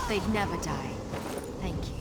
They'd never die. Thank you.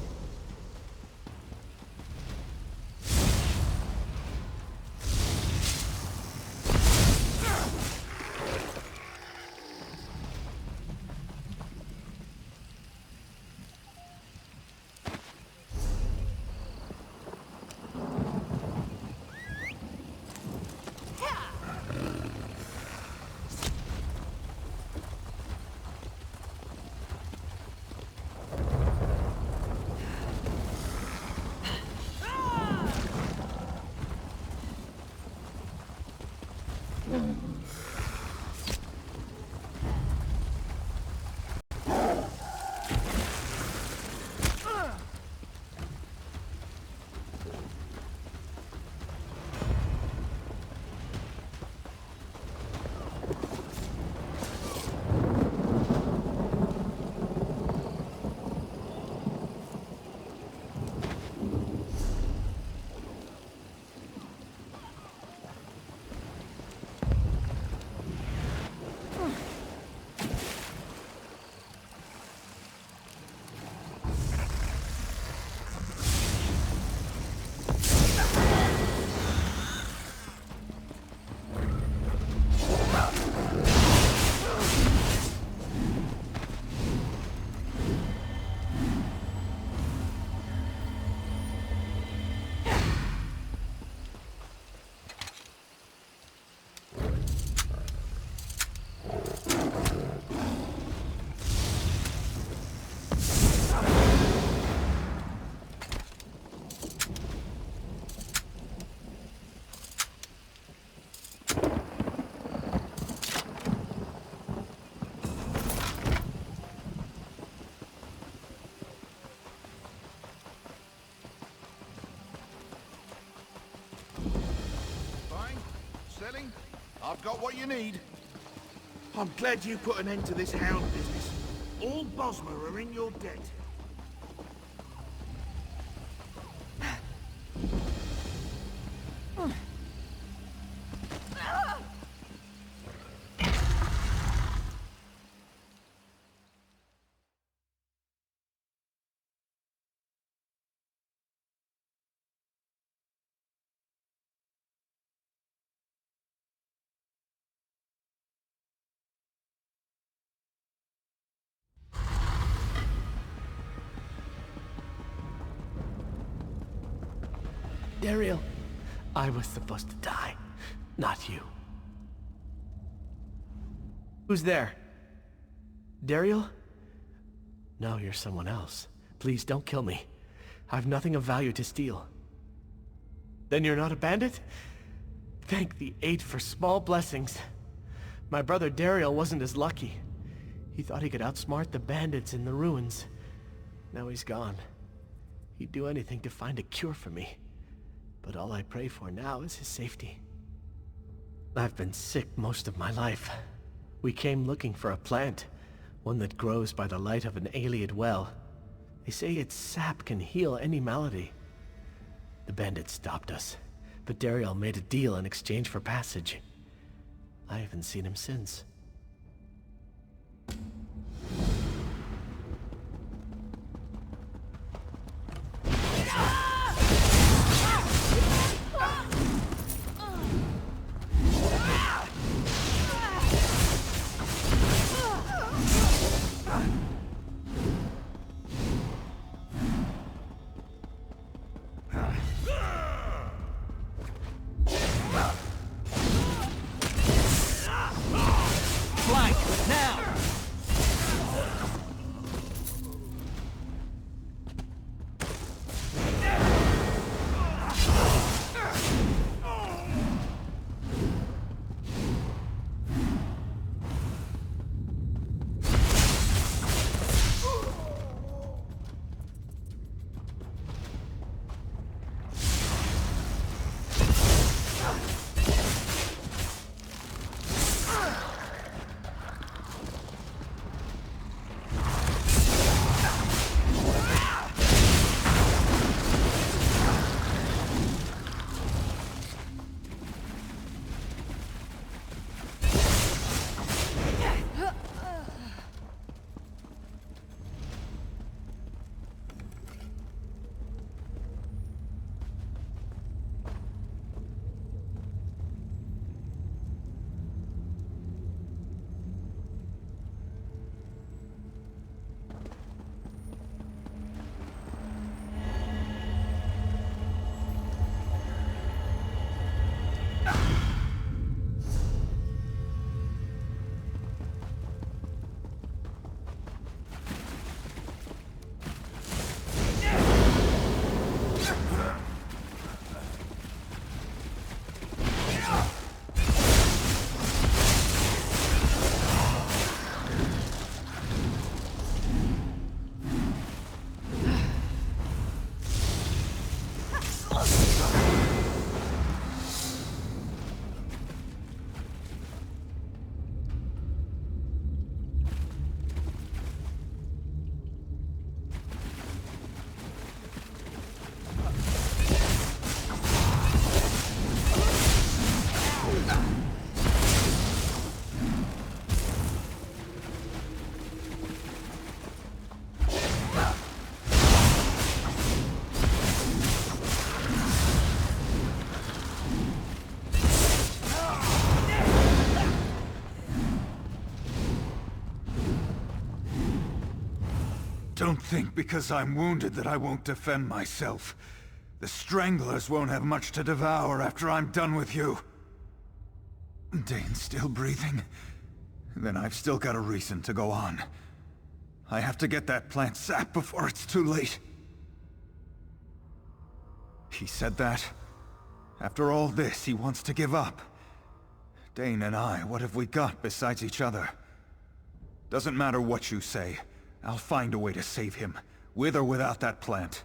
I've got what you need. I'm glad you put an end to this hound business. All Bosmer are in your debt. Tamriel, I was supposed to die, not you. Who's there? Tamriel? No, you're someone else. Please don't kill me. I've nothing of value to steal. Then you're not a bandit? Thank the Eight for small blessings. My brother Tamriel wasn't as lucky. He thought he could outsmart the bandits in the ruins. Now he's gone. He'd do anything to find a cure for me. But all I pray for now is his safety. I've been sick most of my life. We came looking for a plant, one that grows by the light of an Ayleid well. They say its sap can heal any malady. The bandits stopped us, but Tamriel made a deal in exchange for passage. I haven't seen him since. Don't think because I'm wounded that I won't defend myself. The Stranglers won't have much to devour after I'm done with you. Dane's still breathing? Then I've still got a reason to go on. I have to get that plant sap before it's too late. He said that? After all this, he wants to give up. Dane and I, what have we got besides each other? Doesn't matter what you say. I'll find a way to save him, with or without that plant.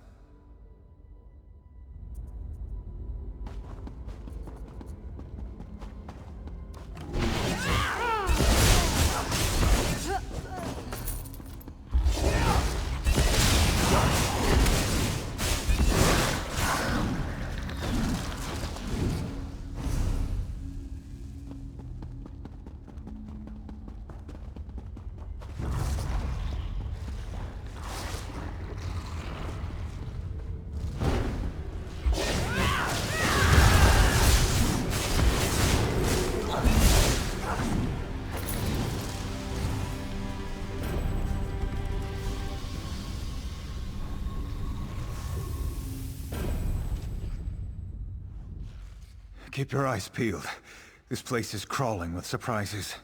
Keep your eyes peeled. This place is crawling with surprises.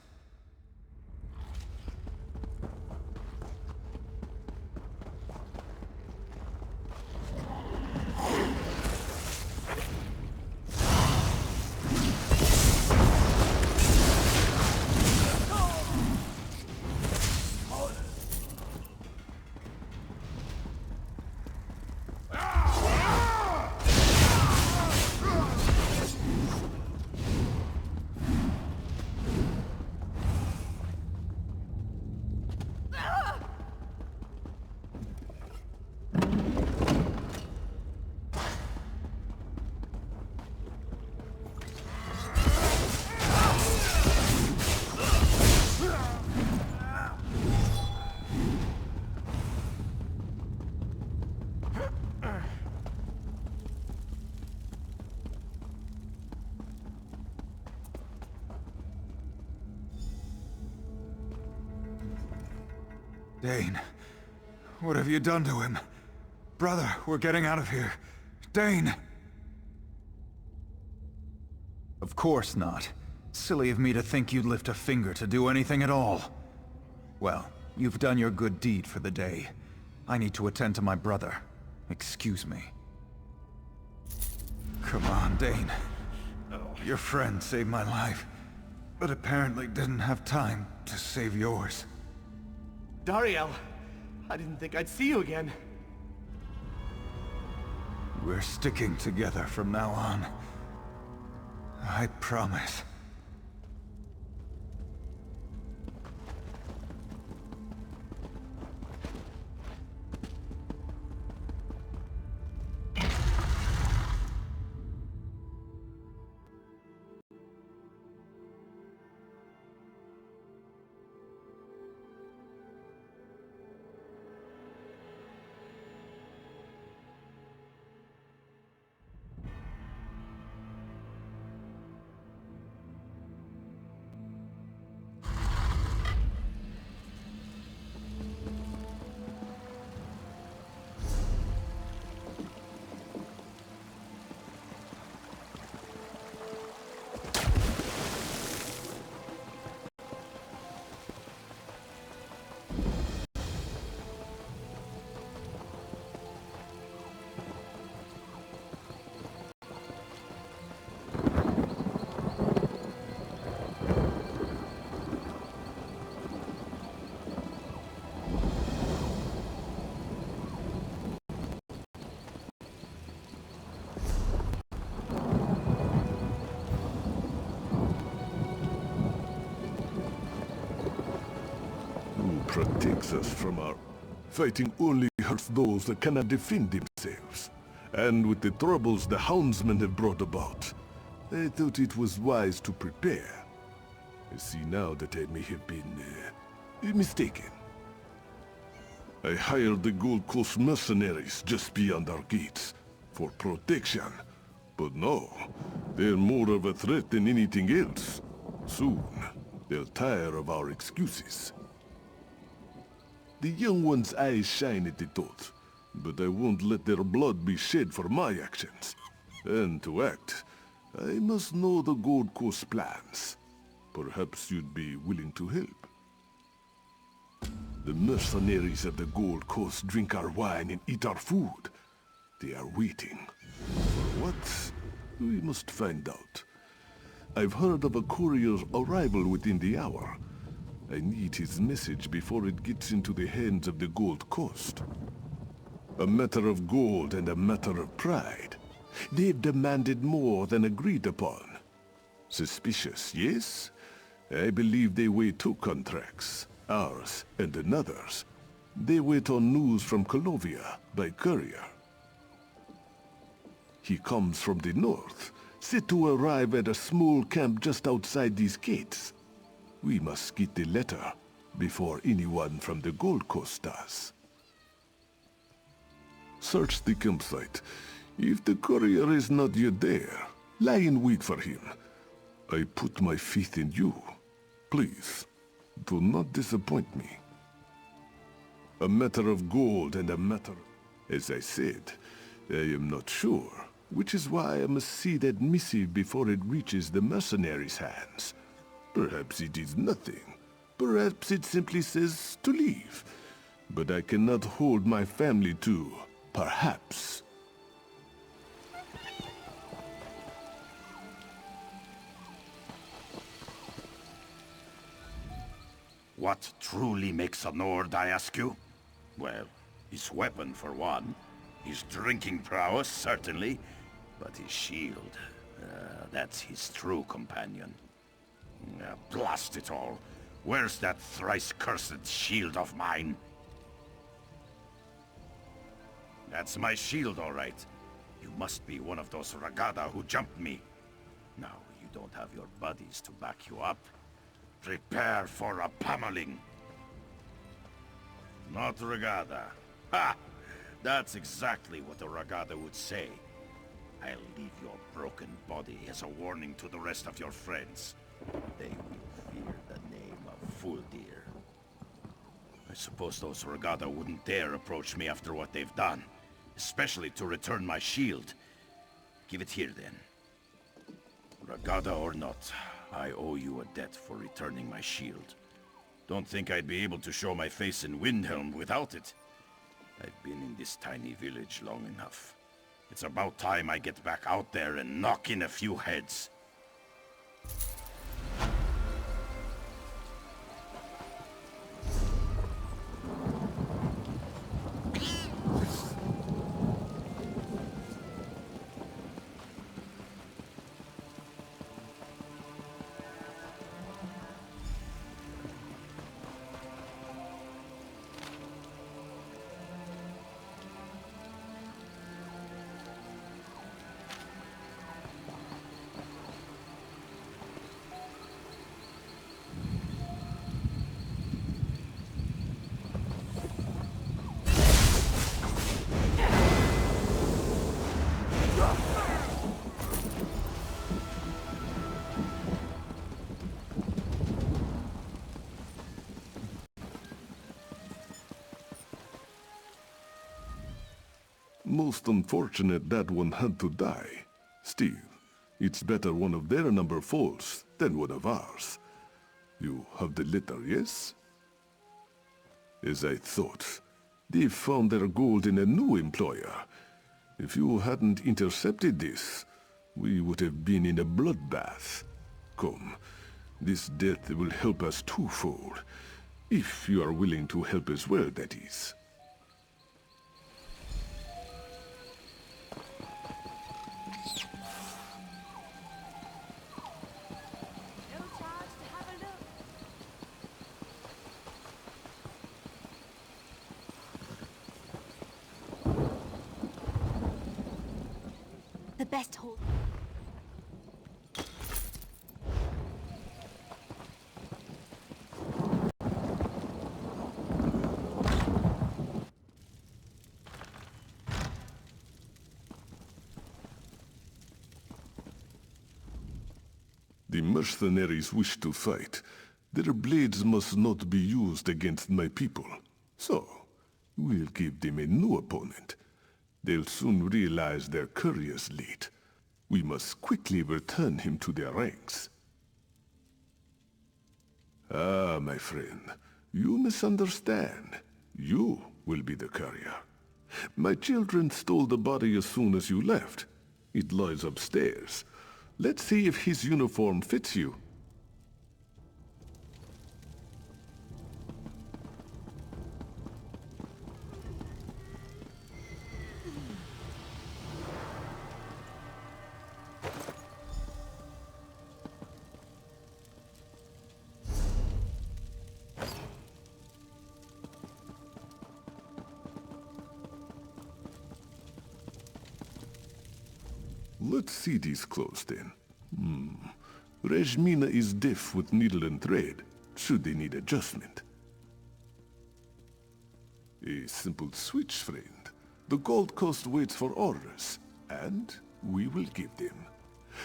Dane, what have you done to him? Brother, we're getting out of here. Dane! Of course not. Silly of me to think you'd lift a finger to do anything at all. Well, you've done your good deed for the day. I need to attend to my brother. Excuse me. Come on, Dane. Your friend saved my life, but apparently didn't have time to save yours. Dariel, I didn't think I'd see you again. We're sticking together from now on. I promise. Protects us from our... Fighting only hurts those that cannot defend themselves. And with the troubles the houndsmen have brought about, I thought it was wise to prepare. I see now that I may have been mistaken. I hired the Gold Coast mercenaries just beyond our gates for protection. But no, they're more of a threat than anything else. Soon, they'll tire of our excuses. The young one's eyes shine at the thought, but I won't let their blood be shed for my actions. And to act, I must know the Gold Coast plans. Perhaps you'd be willing to help. The mercenaries of the Gold Coast drink our wine and eat our food. They are waiting. For what? We must find out. I've heard of a courier's arrival within the hour. I need his message before it gets into the hands of the Gold Coast. A matter of gold and a matter of pride. They've demanded more than agreed upon. Suspicious, yes? I believe they weigh two contracts, ours and another's. They wait on news from Colovia by courier. He comes from the north, said to arrive at a small camp just outside these gates. We must get the letter before anyone from the Gold Coast does. Search the campsite. If the courier is not yet there, lie in wait for him. I put my faith in you. Please, do not disappoint me. A matter of gold and a matter... As I said, I am not sure, which is why I must see that missive before it reaches the mercenaries' hands. Perhaps it is nothing. Perhaps it simply says to leave. But I cannot hold my family to perhaps. What truly makes a Nord, I ask you? Well, his weapon for one. His drinking prowess, certainly. But his shield, that's his true companion. Blast it all. Where's that thrice-cursed shield of mine? That's my shield, all right. You must be one of those Ragada who jumped me. Now, you don't have your buddies to back you up. Prepare for a pummeling. Not Ragada. Ha! That's exactly what a Ragada would say. I'll leave your broken body as a warning to the rest of your friends. They will fear the name of Fuldir. I suppose those Ragada wouldn't dare approach me after what they've done. Especially to return my shield. Give it here, then. Ragada or not, I owe you a debt for returning my shield. Don't think I'd be able to show my face in Windhelm without it. I've been in this tiny village long enough. It's about time I get back out there and knock in a few heads. Most unfortunate that one had to die. Still, it's better one of their number falls than one of ours. You have the letter, yes? As I thought, they found their gold in a new employer. If you hadn't intercepted this, we would have been in a bloodbath. Come, this death will help us twofold. If you are willing to help as well, that is. The best hold. The mercenaries wish to fight. Their blades must not be used against my people. So, we'll give them a new opponent. They'll soon realize their courier's late. We must quickly return him to their ranks. Ah, my friend, you misunderstand. You will be the courier. My children stole the body as soon as you left. It lies upstairs. Let's see if his uniform fits you. Let's see these clothes then. Rejmina is deaf with needle and thread, should they need adjustment. A simple switch, friend. The Gold Coast waits for orders, and we will give them.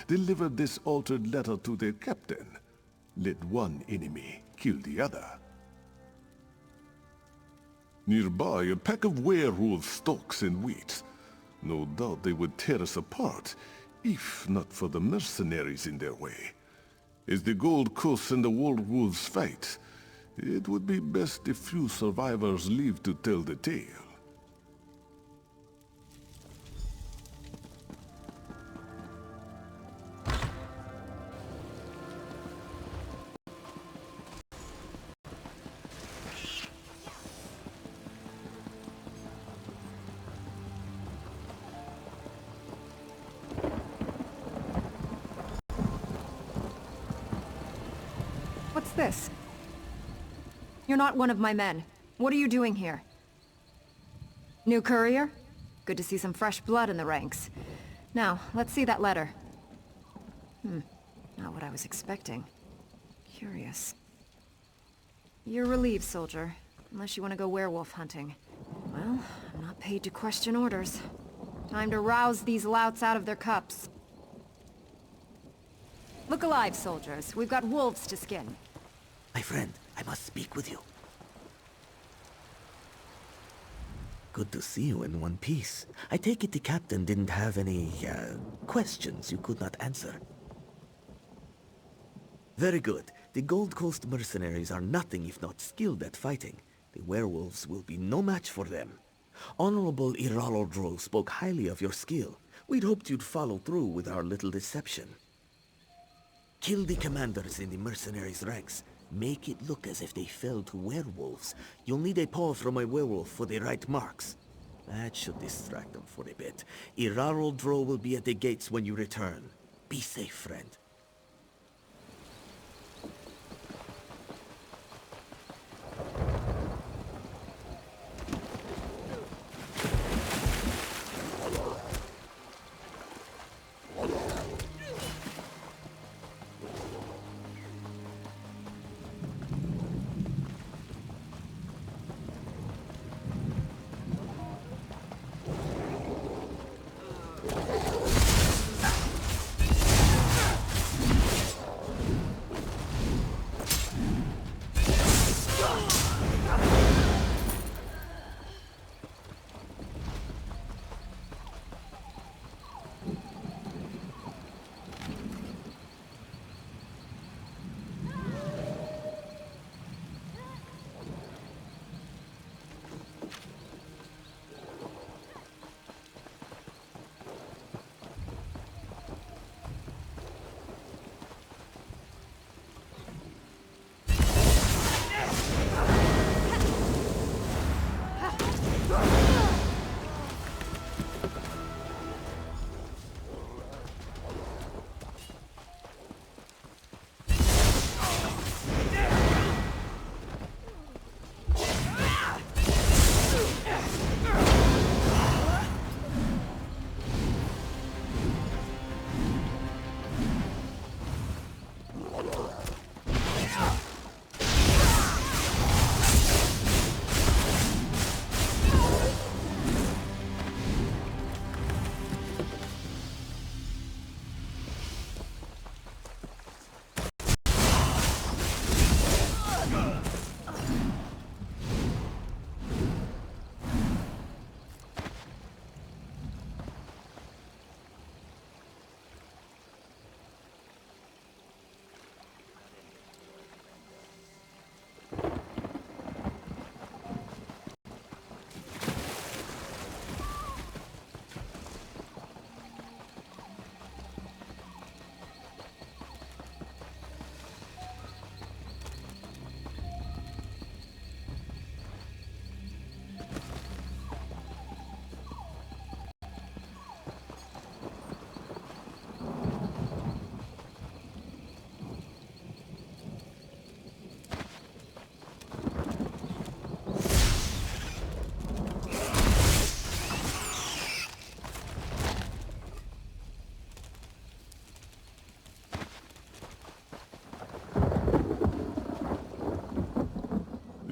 Deliver this altered letter to their captain. Let one enemy kill the other. Nearby, a pack of werewolves stalks and waits. No doubt they would tear us apart, if not for the mercenaries in their way. As the Gold Coast and the werewolves fight, it would be best if few survivors live to tell the tale. What's this? You're not one of my men. What are you doing here? New courier? Good to see some fresh blood in the ranks. Now, let's see that letter. Not what I was expecting. Curious. You're relieved, soldier. Unless you want to go werewolf hunting. Well, I'm not paid to question orders. Time to rouse these louts out of their cups. Look alive, soldiers. We've got wolves to skin. My friend, I must speak with you. Good to see you in one piece. I take it the captain didn't have any, questions you could not answer. Very good. The Gold Coast mercenaries are nothing if not skilled at fighting. The werewolves will be no match for them. Honorable Iralodro spoke highly of your skill. We'd hoped you'd follow through with our little deception. Kill the commanders in the mercenaries' ranks. Make it look as if they fell to werewolves. You'll need a paw from a werewolf for the right marks. That should distract them for a bit. Iralodro will be at the gates when you return. Be safe, friend.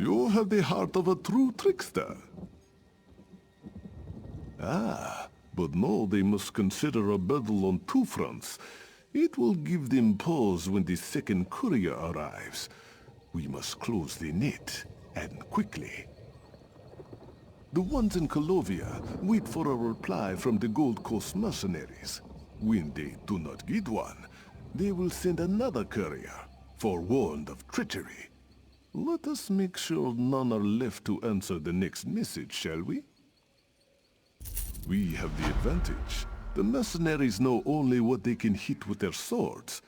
You have the heart of a true trickster. Ah, but no, they must consider a battle on two fronts. It will give them pause when the second courier arrives. We must close the net, and quickly. The ones in Colovia wait for a reply from the Gold Coast mercenaries. When they do not get one, they will send another courier, forewarned of treachery. Let us make sure none are left to answer the next message, shall we? We have the advantage. The mercenaries know only what they can hit with their swords.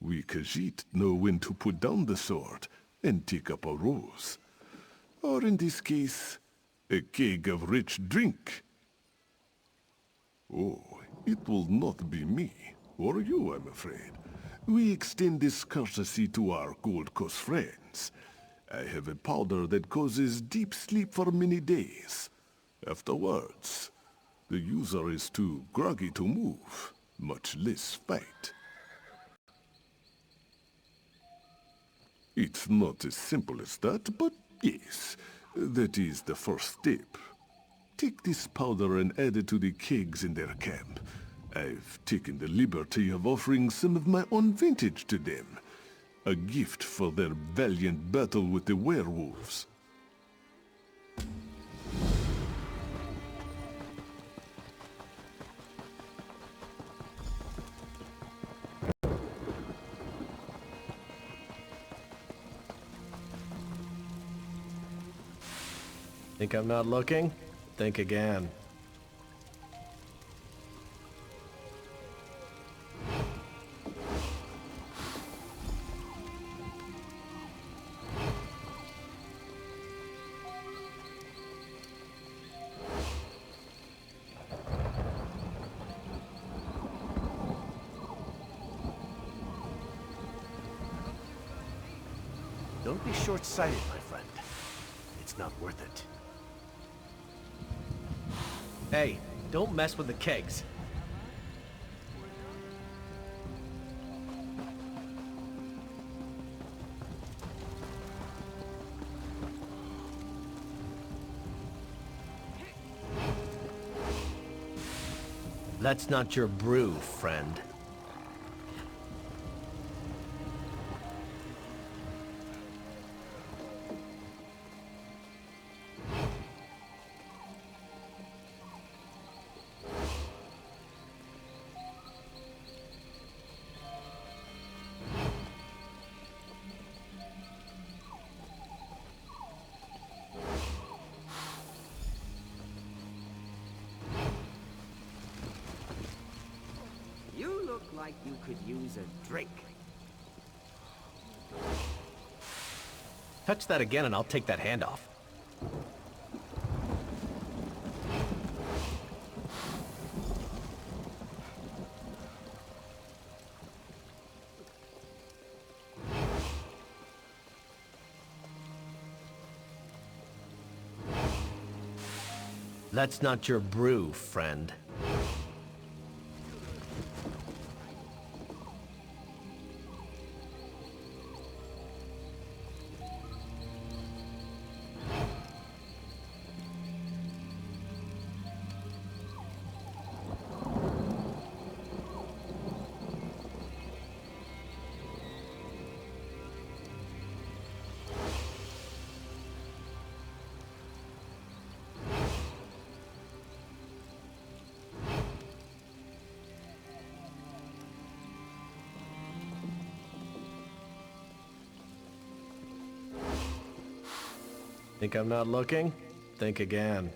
We Khajiit know when to put down the sword and take up a ruse. Or in this case, a keg of rich drink. Oh, it will not be me, or you, I'm afraid. We extend this courtesy to our Gold Coast friends. I have a powder that causes deep sleep for many days. Afterwards, the user is too groggy to move, much less fight. It's not as simple as that, but yes, that is the first step. Take this powder and add it to the kegs in their camp. I've taken the liberty of offering some of my own vintage to them. A gift for their valiant battle with the werewolves. Think I'm not looking? Think again. Don't be short-sighted, my friend. It's not worth it. Hey, don't mess with the kegs. That's not your brew, friend. You look like you could use a drink. Touch that again and I'll take that hand off. That's not your brew, friend. Think I'm not looking? Think again.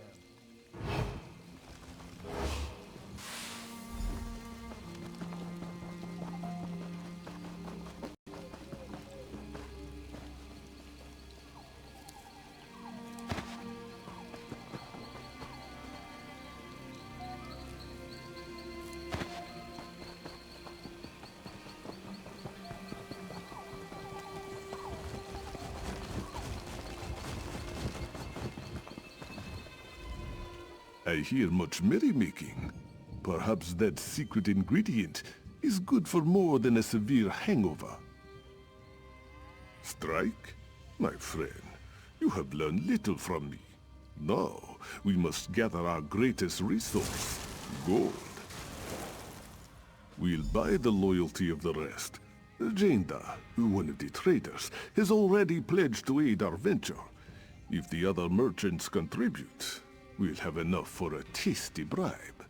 I hear much merrymaking. Perhaps that secret ingredient is good for more than a severe hangover. Strike? My friend, You have learned little from me. Now, we must gather our greatest resource, gold. We'll buy the loyalty of the rest. Jainda, one of the traders, has already pledged to aid our venture. If the other merchants contribute, we'll have enough for a tasty bribe.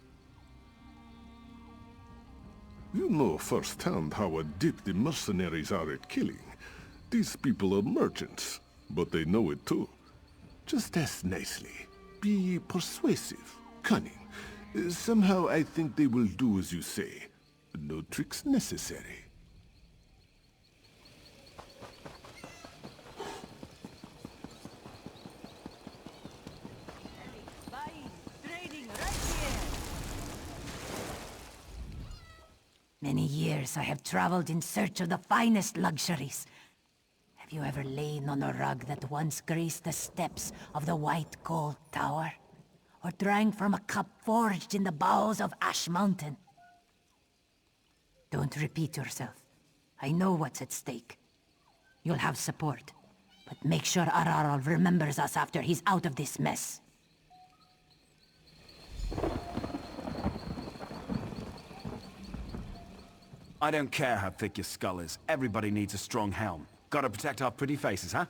You know firsthand how adept the mercenaries are at killing. These people are merchants, but they know it too. Just ask nicely. Be persuasive, cunning. Somehow I think they will do as you say. No tricks necessary. Many years I have traveled in search of the finest luxuries. Have you ever lain on a rug that once graced the steps of the White Gold Tower? Or drank from a cup forged in the bowels of Ash Mountain? Don't repeat yourself. I know what's at stake. You'll have support, but make sure Ararol remembers us after he's out of this mess. I don't care how thick your skull is. Everybody needs a strong helm. Gotta protect our pretty faces, huh?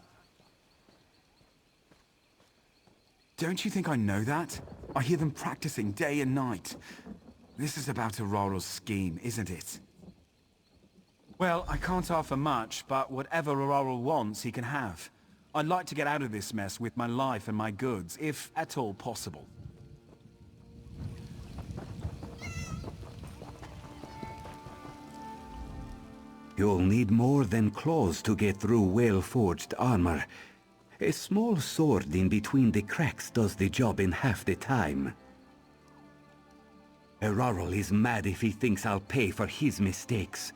Don't you think I know that? I hear them practicing day and night. This is about Ararol's scheme, isn't it? Well, I can't offer much, but whatever Ararol wants, he can have. I'd like to get out of this mess with my life and my goods, if at all possible. You'll need more than claws to get through well-forged armor. A small sword in between the cracks does the job in half the time. Ararol is mad if he thinks I'll pay for his mistakes.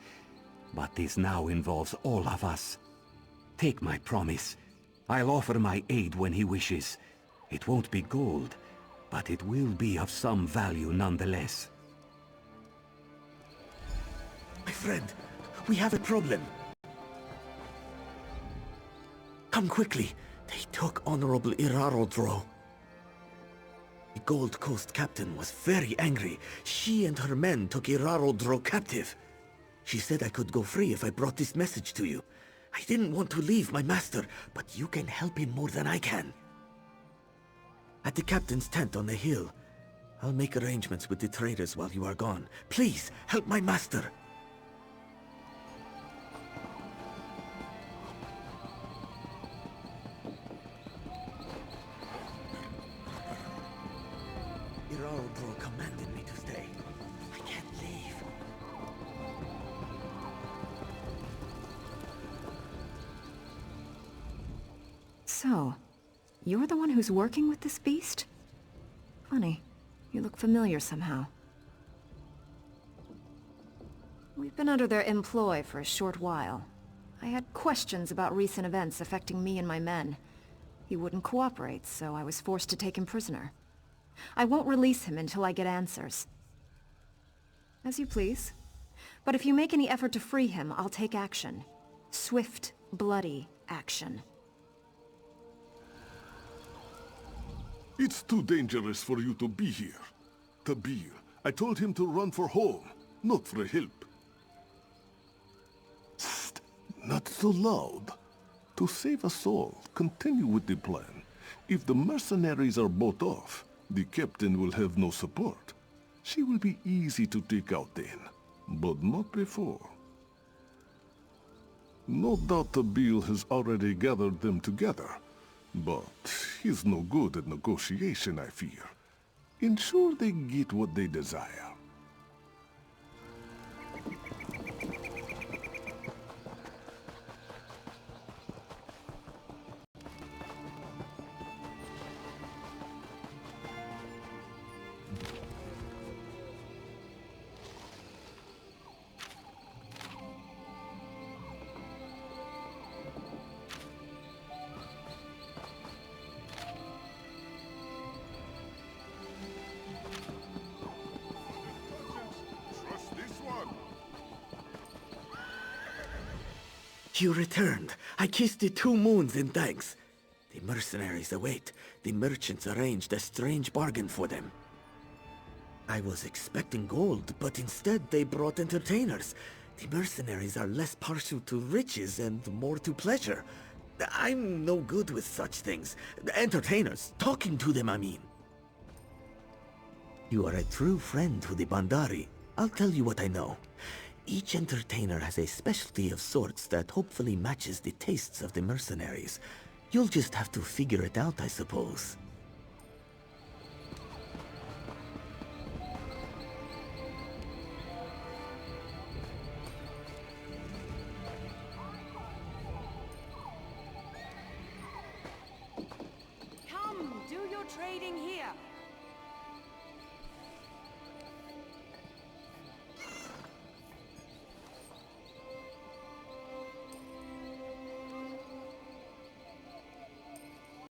But this now involves all of us. Take my promise. I'll offer my aid when he wishes. It won't be gold, but it will be of some value nonetheless. My friend, we have a problem. Come quickly. They took Honorable Ararol. The Gold Coast captain was very angry. She and her men took Ararol captive. She said I could go free if I brought this message to you. I didn't want to leave my master, but you can help him more than I can. At the captain's tent on the hill. I'll make arrangements with the traders while you are gone. Please, help my master. Ararol commanded me to stay. I can't leave. So, you're the one who's working with this beast? Funny. You look familiar somehow. We've been under their employ for a short while. I had questions about recent events affecting me and my men. He wouldn't cooperate, so I was forced to take him prisoner. I won't release him until I get answers. As you please. But if you make any effort to free him, I'll take action. Swift, bloody action. It's too dangerous for you to be here. Tabir, I told him to run for home, not for help. Psst, not so loud. To save us all, continue with the plan. If the mercenaries are bought off, the captain will have no support. She will be easy to take out then, but not before. No doubt Tabir has already gathered them together, but he's no good at negotiation, I fear. Ensure they get what they desire. You returned. I kissed the two moons in thanks. The mercenaries await. The merchants arranged a strange bargain for them. I was expecting gold, but instead they brought entertainers. The mercenaries are less partial to riches and more to pleasure. I'm no good with such things. Entertainers, talking to them, I mean. You are a true friend to the Bandari. I'll tell you what I know. Each entertainer has a specialty of sorts that hopefully matches the tastes of the mercenaries. You'll just have to figure it out, I suppose. Come, do your trading here.